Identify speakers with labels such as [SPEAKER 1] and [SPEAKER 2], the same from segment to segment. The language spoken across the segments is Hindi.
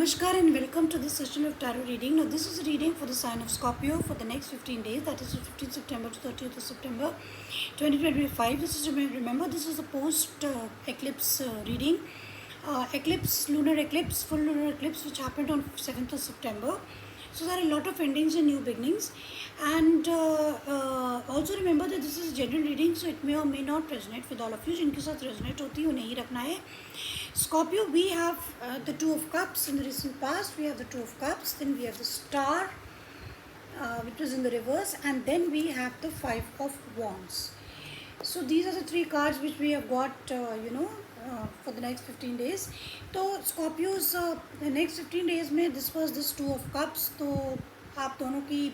[SPEAKER 1] Namaskar and welcome to this session of tarot reading. Now this is a reading for the sign of Scorpio for the next 15 days, that is 15th September to 30th of September 2025. This is, remember, this is a post eclipse reading. Eclipse, lunar eclipse, full lunar eclipse, which happened on 7th of September. So there are a lot of endings and new beginnings. And also remember that this is a general reading, so it may or may not resonate with all of you. जिनके साथ resonate होती है उन्हें ही रखना है. Scorpio, we have the Two of Cups in the recent past. We have the Two of Cups. Then we have the Star, which was in the reverse, and then we have the Five of Wands. So these are the three cards which we have got, for the next 15 days. So Scorpios, the next 15 days में this was this Two of Cups. तो आप दोनों की,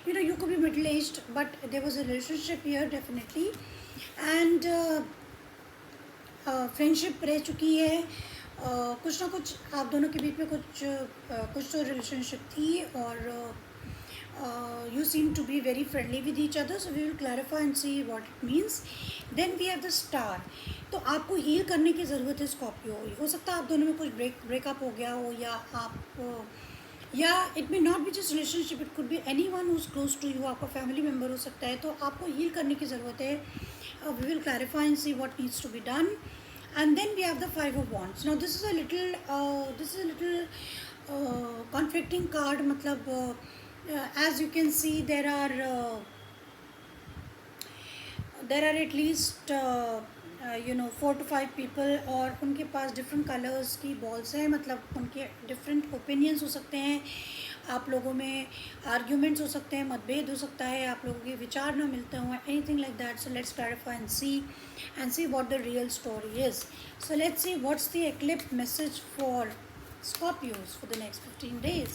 [SPEAKER 1] you could be middle aged, but there was a relationship here definitely, and friendship रह चुकी है. कुछ ना कुछ आप दोनों के बीच में कुछ तो रिलेशनशिप थी, और you seem to be very friendly with each other, so we will clarify and see what it means. Then we have the Star. तो आपको हील करने की ज़रूरत है स्कॉर्पियो. हो सकता है आप दोनों में कुछ ब्रेकअप हो गया हो, या it may not be just relationship, it could be anyone who is close to you. आपका फैमिली मेम्बर हो सकता है. तो आपको हील करने की ज़रूरत है. We will clarify and see what needs to be done. And then we have the Five of Wands. Now this is a little conflicting card. मतलब as you can see, there are at least 4 to 5 people, और उनके पास different colors की balls हैं. मतलब उनके different opinions हो सकते हैं. आप लोगों में आर्ग्यूमेंट्स हो सकते हैं, मतभेद हो सकता है, आप लोगों के विचार ना मिलते हों, anything like that. So let's clarify and see what the real story is. So let's see what's the eclipse message for Scorpios for the next 15 days.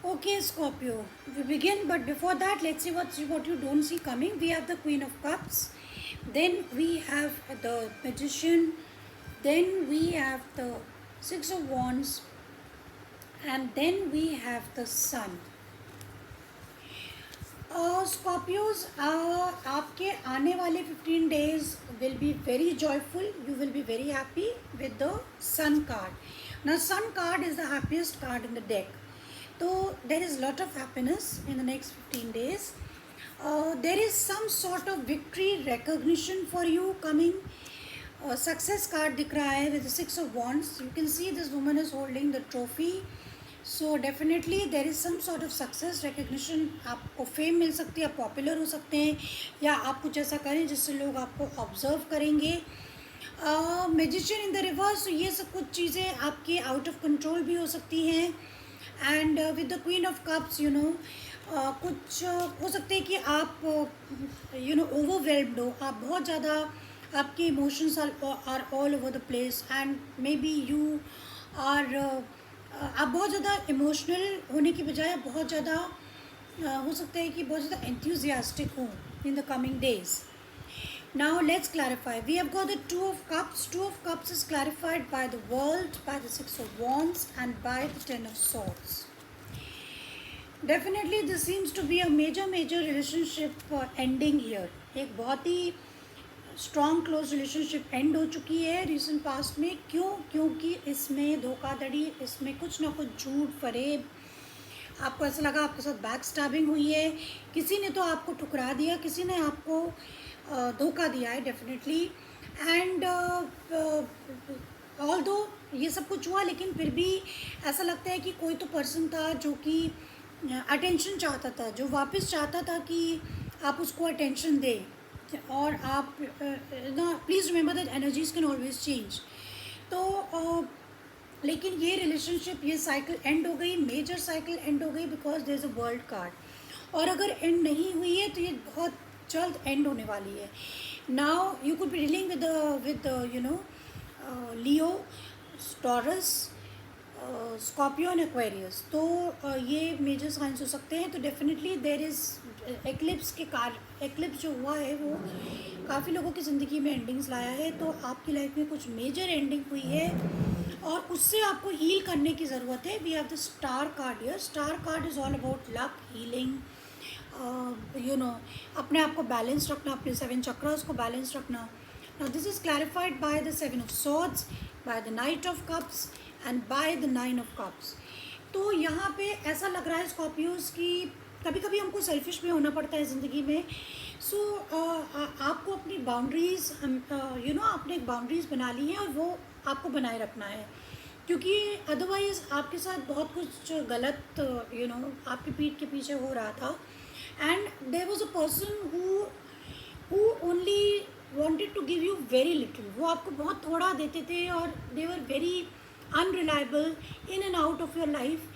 [SPEAKER 1] Okay, Scorpio, we begin, but before that, let's see what you don't see coming. We have the Queen of Cups, then we have the Magician, then we have the Six of Wands, and then we have the Sun. Scorpios, आपके आने वाले 15 days will be very joyful. You will be very happy with the Sun card. Now, Sun card is the happiest card in the deck. So there is lot of happiness in the next 15 days. There is some sort of victory recognition for you coming. Success card दिख रहा है with the Six of Wands. You can see this woman is holding the trophy. So definitely there is some sort of success recognition. आपको फेम मिल सकती है, आप पॉपुलर हो सकते हैं, या आप कुछ ऐसा करें जिससे लोग आपको ऑब्जर्व करेंगे. मैजिशियन इन द रिवर्स, ये सब कुछ चीज़ें आपकी आउट ऑफ कंट्रोल भी हो सकती हैं. And with the queen of cups, कुछ हो सकते हैं कि आप ओवरवेल्म्ड हो. आप बहुत ज़्यादा, आपके emotions are all over the place, and maybe you are, आप बहुत ज़्यादा इमोशनल होने की बजाय बहुत ज़्यादा हो सकता है कि बहुत ज़्यादा एंथुजियास्टिक हो in the coming days. Now let's clarify. We have got the Two of Cups. Two of Cups is clarified by the World, by the Six of Wands, and by the Ten of Swords. Definitely this seems to be a major relationship ending here. एक बहुत ही strong close relationship end हो चुकी है recent past में. क्योंकि इसमें धोखाधड़ी, इसमें कुछ ना कुछ झूठ फरेब, आपको ऐसा लगा आपके साथ बैक स्टैबिंग हुई है, किसी ने तो आपको ठुकरा दिया, किसी ने आपको धोखा दिया है डेफिनेटली. एंड ऑल दो ये सब कुछ हुआ, लेकिन फिर भी ऐसा लगता है कि कोई तो पर्सन था जो कि अटेंशन चाहता था, जो वापस चाहता था कि आप उसको अटेंशन दें. और आप ना, please remember that energies can always change. तो लेकिन ये रिलेशनशिप, ये साइकिल एंड हो गई, मेजर साइकिल एंड हो गई, because there is a world card. और अगर एंड नहीं हुई है तो ये बहुत जल्द एंड होने वाली है. Now you could be dealing with Leo, taurus, Scorpio and Aquarius, तो ये मेजर साइंस हो सकते हैं। तो डेफिनेटली देर इज़ एक्लिप्स के एक्लिप्स जो हुआ है वो काफ़ी लोगों की ज़िंदगी में एंडिंग्स लाया है, तो आपकी लाइफ में कुछ मेजर एंडिंग हुई है और उससे आपको हील करने की ज़रूरत है। We have the star card here. Star card is all about luck, healing, अपने आप को बैलेंस रखना, अपने 7 चक्रास को बैलेंस रखना। Now this is clarified by the 7 of swords, by the night of cups and by the 9 of cups. तो यहाँ पे ऐसा लग रहा है स्कॉर्पियोज की कभी कभी हमको सेल्फिश भी होना पड़ता है ज़िंदगी में। सो आपको अपनी बाउंड्रीज़ आपने एक बाउंड्रीज़ बना ली है और वो आपको बनाए रखना है, क्योंकि अदरवाइज़ आपके साथ बहुत कुछ गलत आपकी पीठ के पीछे हो रहा था। And there was a person who only wanted to give you very little, वो आपको बहुत थोड़ा देते थे और they were very unreliable in and out of your life,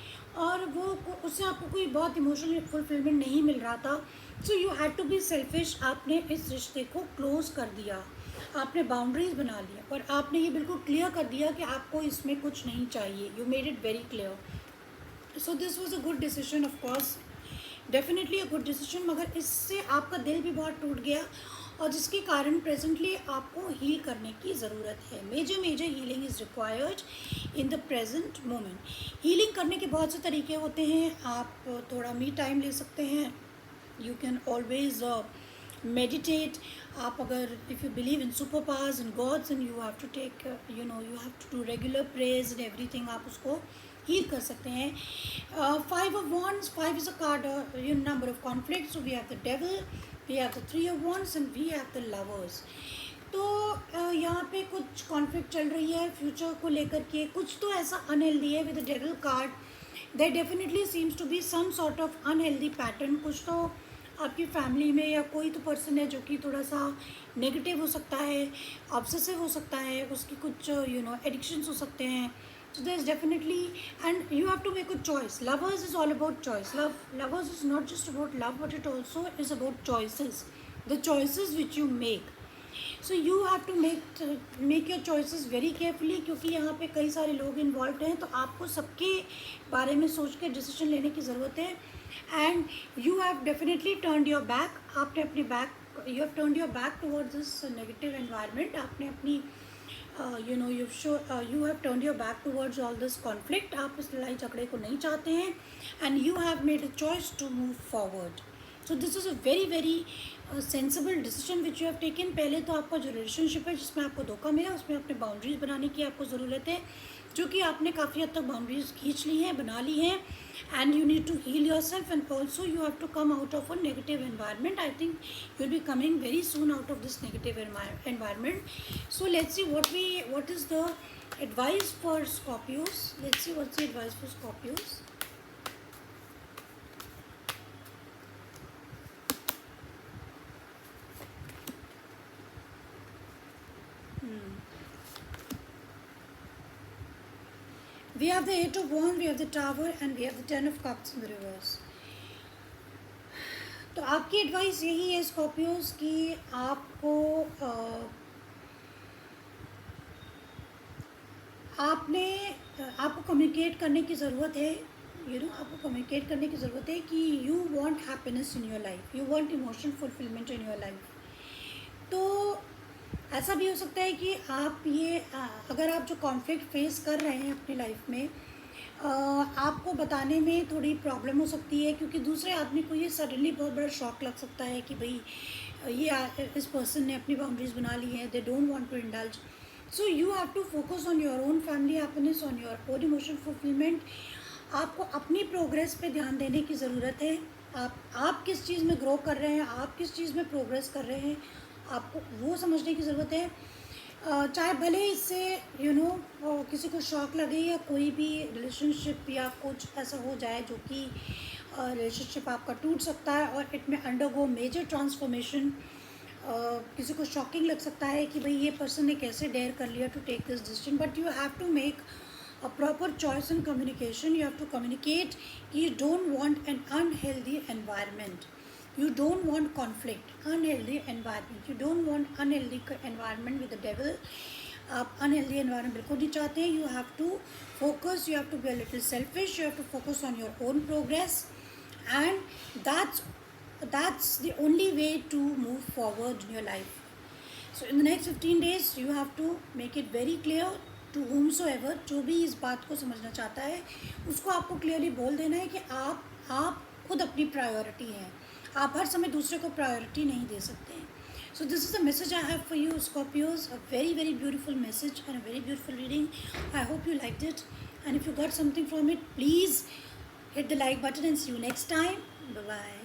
[SPEAKER 1] और वो उससे आपको कोई बहुत इमोशनल फुलफिलमेंट नहीं मिल रहा था। So you had to be selfish. आपने इस रिश्ते को क्लोज कर दिया, आपने बाउंड्रीज बना लिया और आपने ये बिल्कुल क्लियर कर दिया कि आपको इसमें कुछ नहीं चाहिए। You made it very clear. So this was a good decision, of course definitely a good decision, मगर इससे आपका दिल भी बहुत टूट गया और जिसके कारण प्रेजेंटली आपको हील करने की ज़रूरत है। Major healing is required in the present moment. Healing करने के बहुत से तरीके होते हैं। आप थोड़ा मी टाइम ले सकते हैं, यू कैन ऑलवेज मेडिटेट। आप अगर if you believe in super powers and gods and you have to take you have to do regular prayers and everything, आप उसको हील कर सकते हैं। 5 of wands, 5 is a card number of conflicts, so we have the devil, we have the 3 of wands and we have the lovers। तो यहाँ पे कुछ कॉन्फ्लिक्ट चल रही है फ्यूचर को लेकर के, कुछ तो ऐसा अनहेल्दी है with the devil card. There definitely seems to be some sort of unhealthy pattern. कुछ तो आपकी फैमिली में या कोई तो पर्सन है जो कि थोड़ा सा नेगेटिव हो सकता है, ऑब्सेसिव हो सकता है, उसकी कुछ एडिक्शंस हो सकते हैं। So there's definitely, and you have to make a choice. Lovers is all about choice. Lovers is not just about love, but it also is about choices. The choices which you make. So you have to make your choices very carefully, क्योंकि यहाँ पे कई सारे लोग इन्वॉल्व हैं, तो आपको सबके बारे में सोच के डिसीजन लेने की ज़रूरत है। And you have definitely turned your back. आपने अपनी you have turned your back towards this negative environment. आपने अपनी you have turned your back towards all this conflict. आप इस लड़ाई झगड़े को नहीं चाहते हैं, and you have made a choice to move forward. So this is a very sensible decision which you have taken. पहले तो आपका जो रिलेशनशिप है जिसमें आपको धोखा मिला, उसमें अपने बाउंड्रीज बनाने की आपको ज़रूरत है, जो कि आपने काफ़ी हद तक बाउंड्रीज खींच ली हैं, बना ली हैं। And you need to heal yourself, and also you have to come out of a negative environment. I think you'll be coming very soon out of this negative environment. So let's see what is the advice for Scorpios. Let's see what's the advice for Scorpios. We have the 8 of wands, we have the tower and we have the 10 of cups in the reverse. तो आपकी एडवाइस यही है स्कॉर्पियोज कि आपको आपको कम्युनिकेट करने की ज़रूरत है। आपको कम्युनिकेट करने की ज़रूरत है कि you want happiness in your life, you want emotional fulfilment in your life. तो ऐसा भी हो सकता है कि आप अगर आप जो कॉन्फ्लिक्ट फेस कर रहे हैं अपनी लाइफ में, आपको बताने में थोड़ी प्रॉब्लम हो सकती है, क्योंकि दूसरे आदमी को ये सडनली बहुत बड़ा शॉक लग सकता है कि भाई इस पर्सन ने अपनी बाउंड्रीज बना ली हैं, they don't want to indulge. So you have to focus on your own family happiness, on your own emotional fulfilment. आपको अपनी प्रोग्रेस पे ध्यान देने की ज़रूरत है। आप किस चीज़ में ग्रो कर रहे हैं, आप किस चीज़ में प्रोग्रेस कर रहे हैं, आपको वो समझने की ज़रूरत है। चाहे भले इससे किसी को शॉक लगे या कोई भी रिलेशनशिप या कुछ ऐसा हो जाए जो कि रिलेशनशिप आपका टूट सकता है और इट में अंडरगो मेजर ट्रांसफॉर्मेशन। किसी को शॉकिंग लग सकता है कि भाई ये पर्सन ने कैसे डेयर कर लिया to take this decision, but you have to make a proper choice in communication. You have to communicate. You don't want an unhealthy environment. You don't want conflict, unhealthy environment. You don't want unhealthy environment with the devil. आप अनहेल्दी एनवायरनमेंट बिल्कुल नहीं चाहते हैं. You have to focus, you have to be a little selfish, you have to focus on your own progress, and that's the only way to move forward in your life. So in the next 15 days you have to make it very clear to whomsoever, जो भी इस बात को समझना चाहता है उसको आपको क्लियरली बोल देना है कि आप खुद अपनी प्रायोरिटी हैं. आप हर समय दूसरे को प्रायोरिटी नहीं दे सकते हैं. So this is the message I have for you, Scorpios. A very, very beautiful message and a very beautiful reading. I hope you liked it. And if you got something from it, please hit the like button and see you next time. Bye-bye.